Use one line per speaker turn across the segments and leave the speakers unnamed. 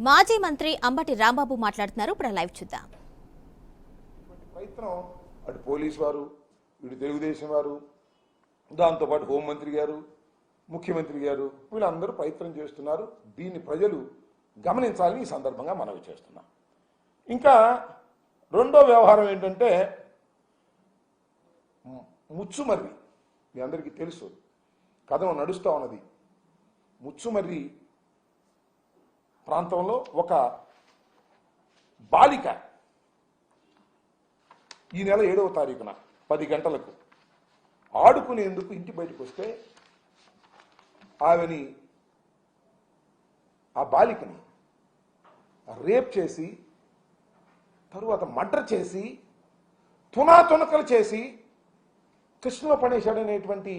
మాజీ మంత్రి అంబటి రాంబాబు మాట్లాడుతున్నారు. ఇప్పుడు లైవ్ చూద్దాం.
ప్రయత్నం అటు పోలీసు వారు, ఇటు తెలుగుదేశం వారు, దాంతోపాటు హోంమంత్రి గారు, ముఖ్యమంత్రి గారు వీళ్ళందరూ ప్రయత్నం చేస్తున్నారు. దీన్ని ప్రజలు గమనించాలని ఈ సందర్భంగా మనవి చేస్తున్నాం. ఇంకా రెండో వ్యవహారం ఏంటంటే ముచ్చుమర్రి. మీ అందరికీ తెలుసు, కథం నడుస్తూ ఉన్నది. ముచ్చుమర్రి ప్రాంతంలో ఒక బాలిక ఈ నెల 7వ తారీఖున 10 గంటలకు ఆడుకునేందుకు ఇంటి బయటకు వస్తే ఆమెని, ఆ బాలికని రేప్ చేసి తరువాత మర్డర్ చేసి తునాతునకలు చేసి కృష్ణలో పడేశాడనేటువంటి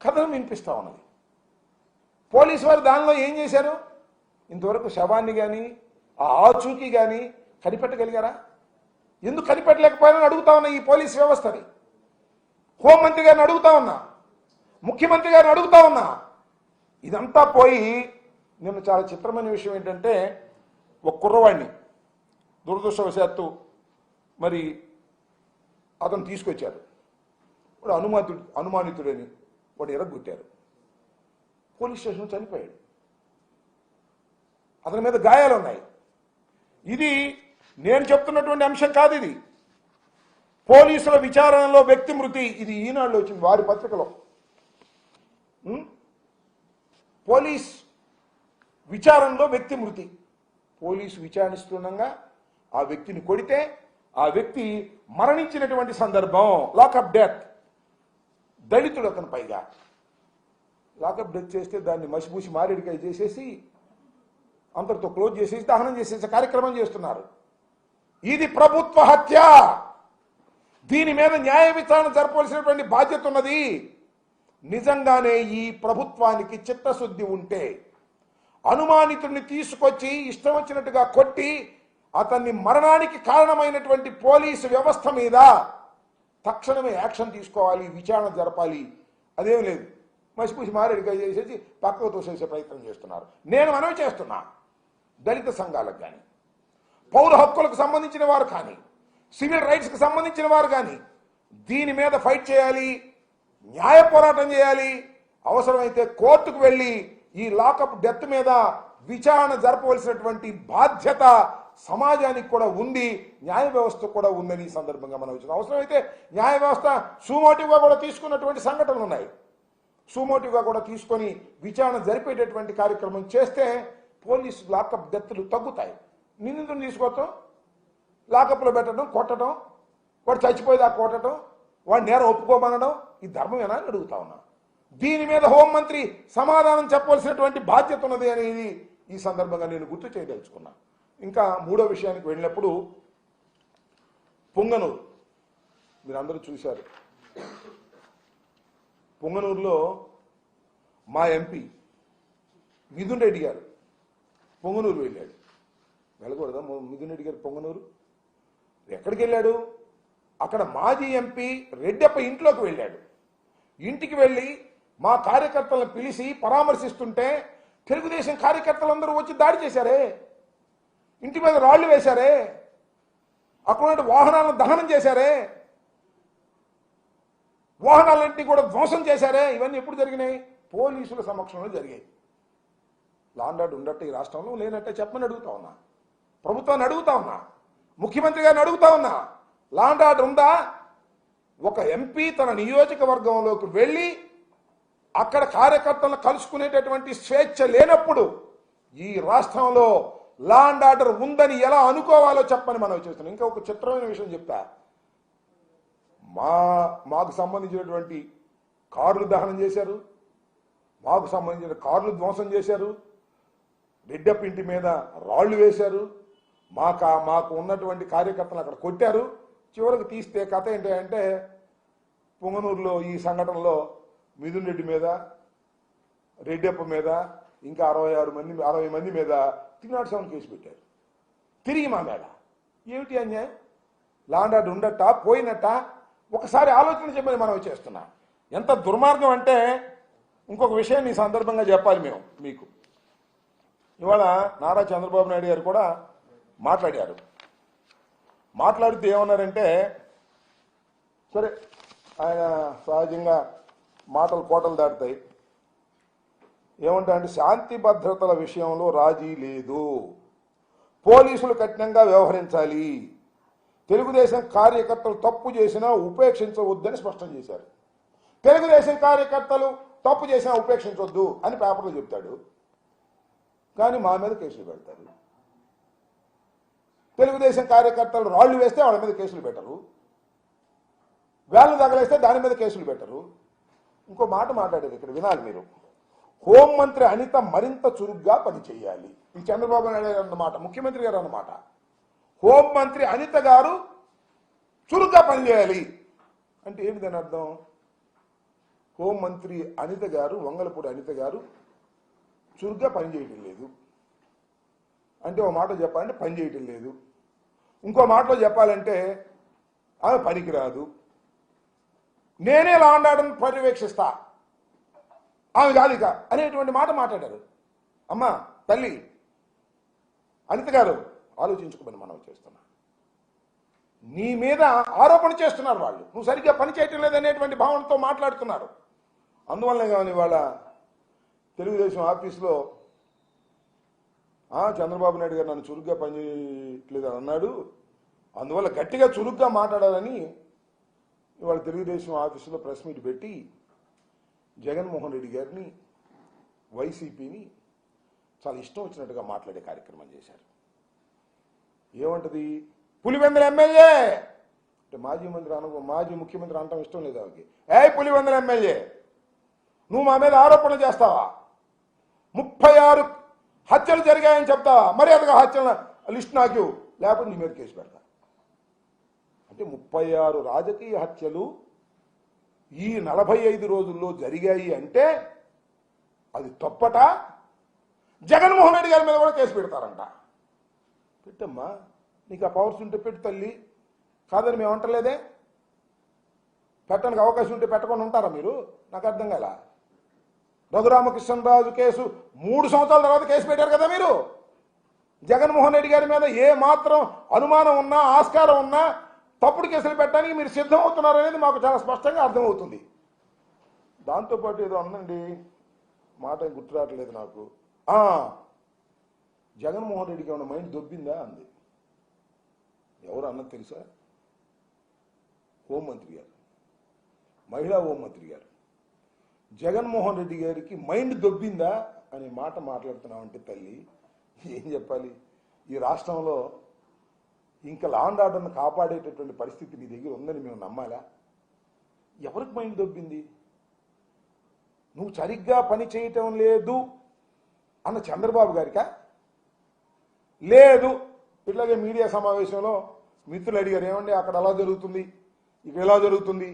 కథనం వినిపిస్తూ ఉన్నది. పోలీసు వారు దానిలో ఏం చేశారు? ఇంతవరకు శవాన్ని కానీ ఆ ఆచూకీ కానీ కనిపెట్టగలిగారా? ఎందుకు కనిపెట్టలేకపోయారని అడుగుతా ఉన్నా ఈ పోలీస్ వ్యవస్థని. హోంమంత్రి గారిని అడుగుతా ఉన్నా, ముఖ్యమంత్రి గారిని అడుగుతా ఉన్నా. ఇదంతా పోయి నిన్న చాలా చిత్రమైన విషయం ఏంటంటే, ఒక కుర్రవాడిని దురదృష్టవశాత్తు మరి అతను తీసుకొచ్చారు. వాడు అనుమానితుడని వాడు ఎరగొట్టారు. పోలీస్ స్టేషన్లో చనిపోయాడు. అతని మీద గాయాలు ఉన్నాయి. ఇది నేను చెప్తున్నటువంటి అంశం కాదు. ఇది పోలీసుల విచారణలో వ్యక్తి మృతి. ఇది ఈనాడులో వచ్చింది, వారి పత్రికలో. పోలీస్ విచారణలో వ్యక్తి మృతి. పోలీసు విచారిస్తుండగా ఆ వ్యక్తిని కొడితే ఆ వ్యక్తి మరణించినటువంటి సందర్భం. Lockup death. దళితుడు అతను. పైగా లాకప్ డెత్ చేస్తే దాన్ని మసిపూసి మారేడికాయ చేసేసి అంతటితో క్లోజ్ చేసేసి దహనం చేసేసే కార్యక్రమం చేస్తున్నారు. ఇది ప్రభుత్వ హత్య. దీని మీద న్యాయ విచారణ జరపవలసినటువంటి బాధ్యత ఉన్నది. నిజంగానే ఈ ప్రభుత్వానికి చిత్తశుద్ధి ఉంటే అనుమానితుడిని తీసుకొచ్చి ఇష్టం వచ్చినట్టుగా కొట్టి అతన్ని మరణానికి కారణమైనటువంటి పోలీసు వ్యవస్థ మీద తక్షణమే యాక్షన్ తీసుకోవాలి, విచారణ జరపాలి. అదేం లేదు, మసిపూసి మారేడిగా చేసేసి పక్కకు తోసేసే ప్రయత్నం చేస్తున్నారు. నేను మనవి చేస్తున్నా, దళిత సంఘాలకు కానీ, పౌర హక్కులకు సంబంధించిన వారు కానీ, సివిల్ రైట్స్కి సంబంధించిన వారు కానీ దీని మీద ఫైట్ చేయాలి, న్యాయ పోరాటం చేయాలి. అవసరమైతే కోర్టుకు వెళ్ళి ఈ లాకప్ డెత్ మీద విచారణ జరపవలసినటువంటి బాధ్యత సమాజానికి కూడా ఉంది, న్యాయ వ్యవస్థ కూడా ఉందని ఈ సందర్భంగా మనం వచ్చిన. అవసరమైతే న్యాయ వ్యవస్థ సూమోటివ్గా కూడా తీసుకున్నటువంటి సంఘటనలు ఉన్నాయి. సూమోటివ్గా కూడా తీసుకొని విచారణ జరిపేటటువంటి కార్యక్రమం చేస్తే పోలీసు లాకప్ డెత్లు తగ్గుతాయి. నిందితుని తీసుకొస్తాం, లాకప్లో పెట్టడం, కొట్టడం, వాడు చచ్చిపోయేదా కొట్టడం, వాడు నేరం ఒప్పుకోమనడం, ఈ ధర్మమేనా అని అడుగుతా ఉన్నా. దీని మీద హోంమంత్రి సమాధానం చెప్పవలసినటువంటి బాధ్యత ఉన్నది అనేది ఈ సందర్భంగా నేను గుర్తు చేయదలుచుకున్నా. ఇంకా మూడో విషయానికి వెళ్ళినప్పుడు పొంగనూరు మీరు అందరూ చూశారు. పొంగనూరులో మా ఎంపీ మిథున్ రెడ్డి గారు పొంగనూరు వెళ్ళాడు. వెళ్ళకూడదా మిథున్ రెడ్డి గారు పొంగనూరు? ఎక్కడికి వెళ్ళాడు? అక్కడ మాజీ ఎంపీ రెడ్డప్ప ఇంట్లోకి వెళ్ళాడు. ఇంటికి వెళ్ళి మా కార్యకర్తలను పిలిచి పరామర్శిస్తుంటే తెలుగుదేశం కార్యకర్తలందరూ వచ్చి దాడి చేశారే, ఇంటి మీద రాళ్లు వేశారే, అక్కడ వాహనాలను దహనం చేశారే, వాహనాలన్నింటినీ కూడా ధ్వంసం చేశారే. ఇవన్నీ ఎప్పుడు జరిగినాయి? పోలీసుల సమక్షంలో జరిగాయి. లాండ్ ఆర్డర్ ఉండట్టు ఈ రాష్ట్రంలో లేనట్టే చెప్పమని అడుగుతా ఉన్నా, ప్రభుత్వాన్ని అడుగుతా ఉన్నా, ముఖ్యమంత్రి గారిని అడుగుతా ఉన్నా. లాండ్ ఆర్డర్ ఉందా? ఒక ఎంపీ తన నియోజకవర్గంలోకి వెళ్ళి అక్కడ కార్యకర్తలను కలుసుకునేటటువంటి స్వేచ్ఛ లేనప్పుడు ఈ రాష్ట్రంలో లాండ్ ఆర్డర్ ఉందని ఎలా అనుకోవాలో చెప్పని మనం చేస్తున్నాం. ఇంకా ఒక చిత్రమైన విషయం చెప్తా. మాకు సంబంధించినటువంటి కార్లు దహనం చేశారు, మాకు సంబంధించిన కార్లు ధ్వంసం చేశారు, రెడ్డప్ప ఇంటి మీద రాళ్లు వేశారు, మాకు ఉన్నటువంటి కార్యకర్తలు అక్కడ కొట్టారు. చివరికి తీస్తే కథ ఏంటంటే పొంగనూరులో ఈ సంఘటనలో మిథున్ రెడ్డి మీద, రెడ్డప్ప మీద, ఇంకా 60 మంది మీద 307 కేసు పెట్టారు. తిరిగి మా మీద. ఏమిటి అన్యాయం? లాండ్ ఆర్డర్ ఉండట పోయినట్ట? ఒకసారి ఆలోచన చెప్పని మనం చేస్తున్నాం. ఎంత దుర్మార్గం అంటే ఇంకొక విషయాన్ని ఈ సందర్భంగా చెప్పాలి మేము మీకు. ఇవాళ నారా చంద్రబాబు నాయుడు గారు కూడా మాట్లాడారు. మాట్లాడుతూ ఏమన్నారంటే, సరే ఆయన సహజంగా మాటలు కోటలు దాటుతాయి. ఏమంటారంటే, శాంతి భద్రతల విషయంలో రాజీ లేదు, పోలీసులు కఠినంగా వ్యవహరించాలి, తెలుగుదేశం కార్యకర్తలు తప్పు చేసినా ఉపేక్షించవద్దని స్పష్టం చేశారు. తెలుగుదేశం కార్యకర్తలు తప్పు చేసినా ఉపేక్షించవద్దు అని పేపర్లో చెప్తాడు, కానీ మా మీద కేసులు పెడతారు. తెలుగుదేశం కార్యకర్తలు రాళ్లు వేస్తే వాళ్ళ మీద కేసులు పెట్టరు, వేళ్ళు తగలేస్తే దాని మీద కేసులు పెట్టరు. ఇంకో మాట మాట్లాడేది ఇక్కడ వినాలి మీరు. హోంమంత్రి అనిత మరింత చురుగ్గా పనిచేయాలి. ఈ చంద్రబాబు నాయుడు గారు అన్నమాట, ముఖ్యమంత్రి గారు అన్నమాట. హోంమంత్రి అనిత గారు చురుగ్గా పనిచేయాలి అంటే ఏంటి దాని అర్థం? హోంమంత్రి అనిత గారు, వంగలపూడి అనిత గారు చురుగ్గా పనిచేయటం లేదు అంటే, ఓ మాట చెప్పాలంటే పని చేయటం లేదు, ఇంకో మాటలో చెప్పాలంటే ఆమె పనికిరాదు, నేనే లా అండ్ ఆర్డర్ని పర్యవేక్షిస్తా, ఆమె కాదిక అనేటువంటి మాట మాట్లాడారు. అమ్మా తల్లి అనిత గారు ఆలోచించుకోమని మనం చేస్తున్నా. నీ మీద ఆరోపణ చేస్తున్నారు వాళ్ళు, నువ్వు సరిగ్గా పని చేయటం లేదనేటువంటి భావనతో మాట్లాడుతున్నారు. అందువల్లనే కానీ వాళ్ళ తెలుగుదేశం ఆఫీసులో చంద్రబాబు నాయుడు గారు నన్ను చురుగ్గా పనిచేయట్లేదని అన్నాడు, అందువల్ల గట్టిగా చురుగ్గా మాట్లాడాలని ఇవాళ తెలుగుదేశం ఆఫీసులో ప్రెస్ మీట్ పెట్టి జగన్మోహన్ రెడ్డి గారిని, వైసీపీని చాలా ఇష్టం వచ్చినట్టుగా మాట్లాడే కార్యక్రమం చేశారు. ఏమంటది? పులివెందుల ఎమ్మెల్యే అంటే మాజీ ముఖ్యమంత్రి అనటం ఇష్టం లేదు ఆమెకి. పులివెందుల ఎమ్మెల్యే నువ్వు మా మీద ఆరోపణ చేస్తావా? 36 హత్యలు జరిగాయని చెప్తావా? మర్యాదగా హత్యల లిస్ట్ నాకు, లేకపోతే నీ మీద కేసు పెడతా అంటే 36 రాజకీయ హత్యలు ఈ 45 రోజుల్లో జరిగాయి అంటే అది తప్పట. జగన్మోహన్ రెడ్డి గారి మీద కూడా కేసు పెడతారంట. పెట్టమ్మా, నీకు ఆ పవర్స్ ఉంటే పెట్టు తల్లి, కాదని మేము అంటలేదే. పెట్టడానికి అవకాశం ఉంటే పెట్టకుండా ఉంటారా మీరు? నాకు అర్థం కాల. రఘురామకృష్ణరాజు కేసు 3 సంవత్సరాల తర్వాత కేసు పెట్టారు కదా మీరు. జగన్మోహన్ రెడ్డి గారి మీద ఏ మాత్రం అనుమానం ఉన్నా, ఆస్కారం ఉన్నా తప్పుడు కేసులు పెట్టడానికి మీరు సిద్ధమవుతున్నారు అనేది మాకు చాలా స్పష్టంగా అర్థమవుతుంది. దాంతోపాటు ఏదో అన్నండి, మాట గుర్తు రావట్లేదు నాకు. జగన్మోహన్ రెడ్డికి ఏమైనా మైండ్ దొబ్బిందా అంది. ఎవరు అన్నది తెలుసా? హోంమంత్రి గారు, మహిళా హోంమంత్రి గారు. జగన్మోహన్ రెడ్డి గారికి మైండ్ దొబ్బిందా అనే మాట మాట్లాడుతున్నామంటే తల్లి ఏం చెప్పాలి? ఈ రాష్ట్రంలో ఇంకా లా అండ్ ఆర్డర్ను కాపాడేటటువంటి పరిస్థితి నీ దగ్గర ఉందని మేము నమ్మాలా? ఎవరికి మైండ్ దొబ్బింది? నువ్వు సరిగ్గా పని చేయటం లేదు అన్న చంద్రబాబు గారికా? లేదు. ఇట్లాగే మీడియా సమావేశంలో మిత్రులు అడిగారు, ఏమండి అక్కడ అలా జరుగుతుంది, ఇక్కడ ఎలా జరుగుతుంది,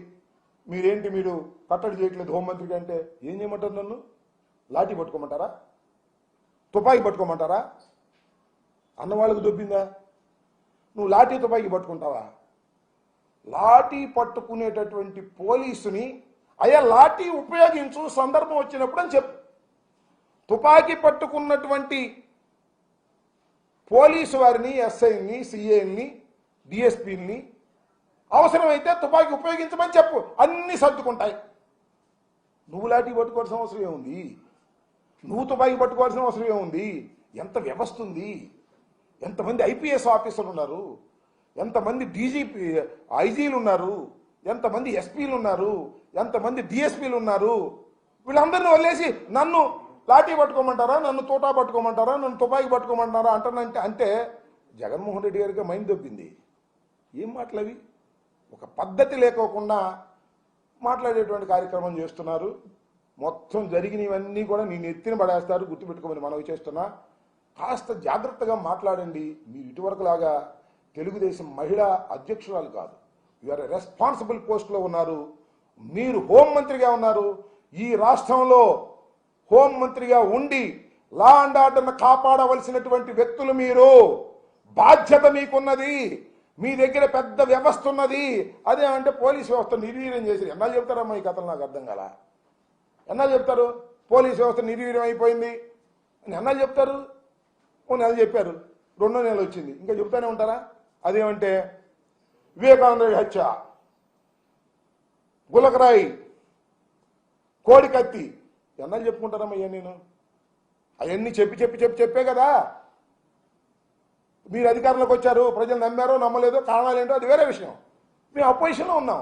మీరేంటి మీరు కట్టడి చేయట్లేదు హోంమంత్రికి అంటే, ఏం చేయమంటారు? నన్ను లాఠీ పట్టుకోమంటారా? తుపాకీ పట్టుకోమంటారా? అన్నవాళ్ళకు దొబ్బిందా? నువ్వు లాఠీ తుపాకీ పట్టుకుంటావా? లాఠీ పట్టుకునేటటువంటి పోలీసుని అయ్యా లాఠీ ఉపయోగించు సందర్భం వచ్చినప్పుడు అని చెప్పు. తుపాకీ పట్టుకున్నటువంటి పోలీసు వారిని, ఎస్ఐని, సిఐని, డిఎస్పీని అవసరమైతే తుపాకీ ఉపయోగించమని చెప్పు, అన్నీ సర్దుకుంటాయి. నువ్వు లాఠీ పట్టుకోవాల్సిన అవసరం ఏముంది? నువ్వు తుపాకీ పట్టుకోవాల్సిన అవసరం ఏముంది? ఎంత వ్యవస్థ ఉంది, ఎంతమంది ఐపీఎస్ ఆఫీసర్లు ఉన్నారు, ఎంతమంది డీజీపీ ఐజీలు ఉన్నారు, ఎంతమంది ఎస్పీలు ఉన్నారు, ఎంతమంది డిఎస్పీలు ఉన్నారు. వీళ్ళందరినీ వదిలేసి నన్ను లాఠీ పట్టుకోమంటారా, నన్ను తోటా పట్టుకోమంటారా, నన్ను తుపాకీ పట్టుకోమంటారా అంటే జగన్మోహన్ రెడ్డి గారికి మైండ్ దొబ్బింది. ఏం మాటలవి? ఒక పద్ధతి లేకోకుండా మాట్లాడేటువంటి కార్యక్రమం చేస్తున్నారు. మొత్తం జరిగినవన్నీ కూడా నేను ఎత్తిన పడేస్తారు, గుర్తుపెట్టుకోమని మనవి చేస్తున్నా. కాస్త జాగ్రత్తగా మాట్లాడండి. మీరు ఇటువరకులాగా తెలుగుదేశం మహిళా అధ్యక్షురాలు కాదు, యూఆర్ రెస్పాన్సిబుల్ పోస్ట్లో ఉన్నారు. మీరు హోంమంత్రిగా ఉన్నారు. ఈ రాష్ట్రంలో హోంమంత్రిగా ఉండి లా అండ్ ఆర్డర్ను కాపాడవలసినటువంటి వ్యక్తులు మీరు. బాధ్యత మీకున్నది. మీ దగ్గర పెద్ద వ్యవస్థ ఉన్నది. అదే అంటే పోలీస్ వ్యవస్థ నిర్వీర్యం చేసి ఎన్నా చెప్తారమ్మా? ఈ కథలు నాకు అర్థం కాల. ఎన్నా చెప్తారు? పోలీస్ వ్యవస్థ నిర్వీర్యం అయిపోయింది అని ఎన్నా చెప్తారు? ఓ నెల చెప్పారు, 2వ నెల వచ్చింది, ఇంకా చెబుతానే ఉంటారా? అదేమంటే వివేకానంద రెడ్డి హత్య, గులకరాయి, కోడికత్తి, ఎన్నాళ్ళు చెప్పుకుంటారమ్మా అయ్యా? నేను అవన్నీ చెప్పే కదా మీరు అధికారంలోకి వచ్చారు. ప్రజలు నమ్మారో నమ్మలేదో కారణాలు ఏంటో అది వేరే విషయం. మేము అపోజిషన్లో ఉన్నాం,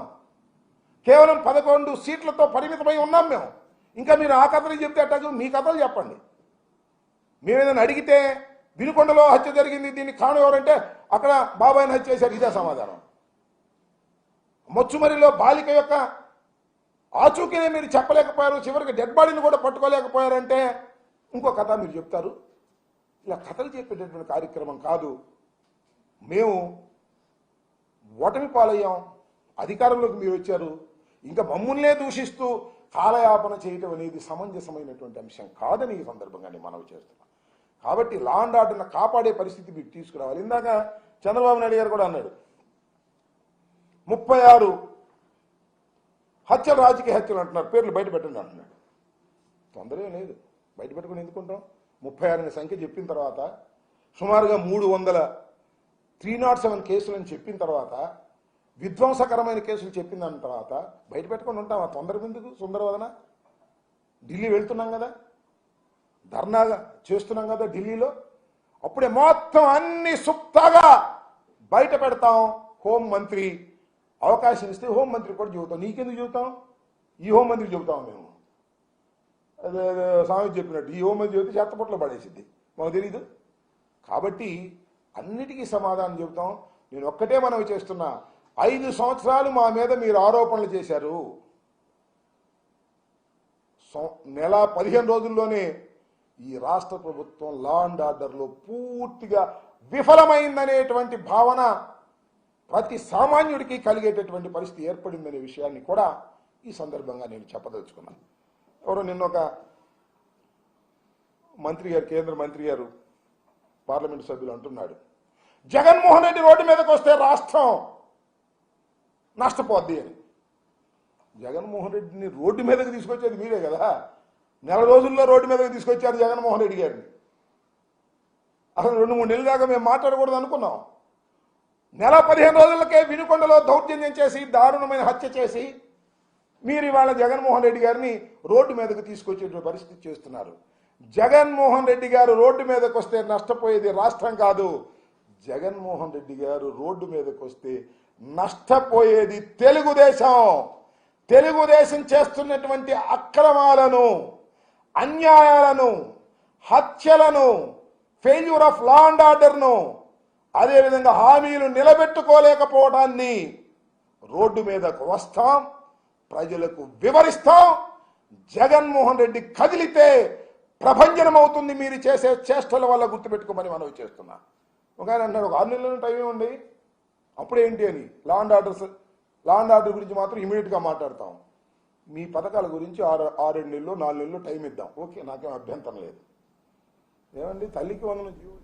కేవలం 11 సీట్లతో పరిమితమై ఉన్నాం మేము. ఇంకా మీరు ఆ కథలు చెప్తే అట్టకు మీ కథలు చెప్పండి. మేము ఏదైనా అడిగితే వినుకొండలో హత్య జరిగింది, దీనికి కారణం ఎవరంటే అక్కడ బాబాయిని హత్య చేశారు, ఇదే సమాధానం. మొచ్చుమరిలో బాలిక యొక్క ఆచూకీనే మీరు చెప్పలేకపోయారు, చివరికి డెడ్ బాడీని కూడా పట్టుకోలేకపోయారంటే ఇంకో కథ మీరు చెప్తారు. ఇలా కథలు చెప్పేటటువంటి కార్యక్రమం కాదు. మేము ఓటమి పాలయ్యాం, అధికారంలోకి మీరు వచ్చారు, ఇంకా మమ్మల్నే దూషిస్తూ కాలయాపన చేయటం అనేది సమంజసమైనటువంటి అంశం కాదని ఈ సందర్భంగా నేను మనవి చేస్తున్నాను. కాబట్టి లా అండ్ ఆర్డర్ను కాపాడే పరిస్థితి మీకు తీసుకురావాలి. ఇందాక చంద్రబాబు నాయుడు గారు కూడా అన్నాడు, 36 హత్యలు రాజకీయ హత్యలు అంటున్నారు, పేర్లు బయట పెట్టండి అంటున్నాడు. తొందర లేదు, బయట పెట్టుకుని ఎందుకుంటాం? 36 అనే సంఖ్య చెప్పిన తర్వాత, సుమారుగా 307 కేసులని చెప్పిన తర్వాత, విధ్వంసకరమైన కేసులు చెప్పిన దాని తర్వాత బయట పెట్టుకొని ఉంటాం. ఆ తొందర ఎందుకు? సుందరవదన ఢిల్లీ వెళ్తున్నాం కదా, ధర్నాగా చేస్తున్నాం కదా ఢిల్లీలో, అప్పుడే మొత్తం అన్ని సుప్తాగా బయట పెడతాం. హోంమంత్రి అవకాశం ఇస్తే హోంమంత్రి కూడా చెబుతాం. నీకెందుకు చెబుతాం? ఈ హోంమంత్రికి చెబుతాం మేము. అదే స్వామి చెప్పినట్టు ఈ హోంమంత్రి చెబితే చెత్తపొట్లో పడేసిద్ది, మాకు తెలీదు. కాబట్టి అన్నిటికీ సమాధానం చెబుతాం. నేను ఒక్కటే మనవి చేస్తున్నా, 5 సంవత్సరాలు మా మీద మీరు ఆరోపణలు చేశారు. నెల 15 రోజుల్లోనే ఈ రాష్ట్ర ప్రభుత్వం లా అండ్ ఆర్డర్లో పూర్తిగా విఫలమైందనేటువంటి భావన ప్రతి సామాన్యుడికి కలిగేటటువంటి పరిస్థితి ఏర్పడిందనే విషయాన్ని కూడా ఈ సందర్భంగా నేను చెప్పదలుచుకున్నాను. ఎవరో నిన్న ఒక మంత్రి గారు, కేంద్ర మంత్రి గారు, పార్లమెంటు సభ్యులు అంటున్నాడు, జగన్మోహన్ రెడ్డి రోడ్డు మీదకి వస్తే రాష్ట్రం నష్టపోద్ది అని. జగన్మోహన్ రెడ్డిని రోడ్డు మీదకి తీసుకొచ్చేది మీరే కదా. నెల రోజుల్లో రోడ్డు మీదకి తీసుకొచ్చారు జగన్మోహన్ రెడ్డి గారిని. అసలు 2-3 నెలల దాకా మేము మాట్లాడకూడదు అనుకున్నాం. నెల 15 రోజులకే వినుకొండలో దౌర్జన్యం చేసి దారుణమైన హత్య చేసి మీరు ఇవాళ జగన్మోహన్ రెడ్డి గారిని రోడ్డు మీదకు తీసుకొచ్చేటువంటి పరిస్థితి చేస్తున్నారు. జగన్మోహన్ రెడ్డి గారు రోడ్డు మీదకి వస్తే నష్టపోయేది రాష్ట్రం కాదు. జగన్మోహన్ రెడ్డి గారు రోడ్డు మీదకి వస్తే నష్టపోయేది తెలుగుదేశం. తెలుగుదేశం చేస్తున్నటువంటి అక్రమాలను, అన్యాయాలను, హత్యలను, ఫెయిల్యూర్ ఆఫ్ లా అండ్ ఆర్డర్ను, అదేవిధంగా హామీలు నిలబెట్టుకోలేకపోవడాన్ని రోడ్డు మీదకు వస్తాం, ప్రజలకు వివరిస్తాం. జగన్మోహన్ రెడ్డి కదిలితే ప్రభంజనం అవుతుంది మీరు చేసే చేష్టల వల్ల, గుర్తుపెట్టుకోమని మనవి చేస్తున్నా. ఒక ఆయన అంటారు, ఒక 6 నెలల టైం ఇవ్వండి అప్పుడేంటి అని. లా అండ్ ఆర్డర్ గురించి మాత్రం ఇమీడియట్గా మాట్లాడతాం. మీ పథకాల గురించి 6 నెలలు 4 నెలలు టైం ఇద్దాం, ఓకే, నాకేం అభ్యంతరం లేదు. ఏమండి, తల్లికి వందనం జీవుడు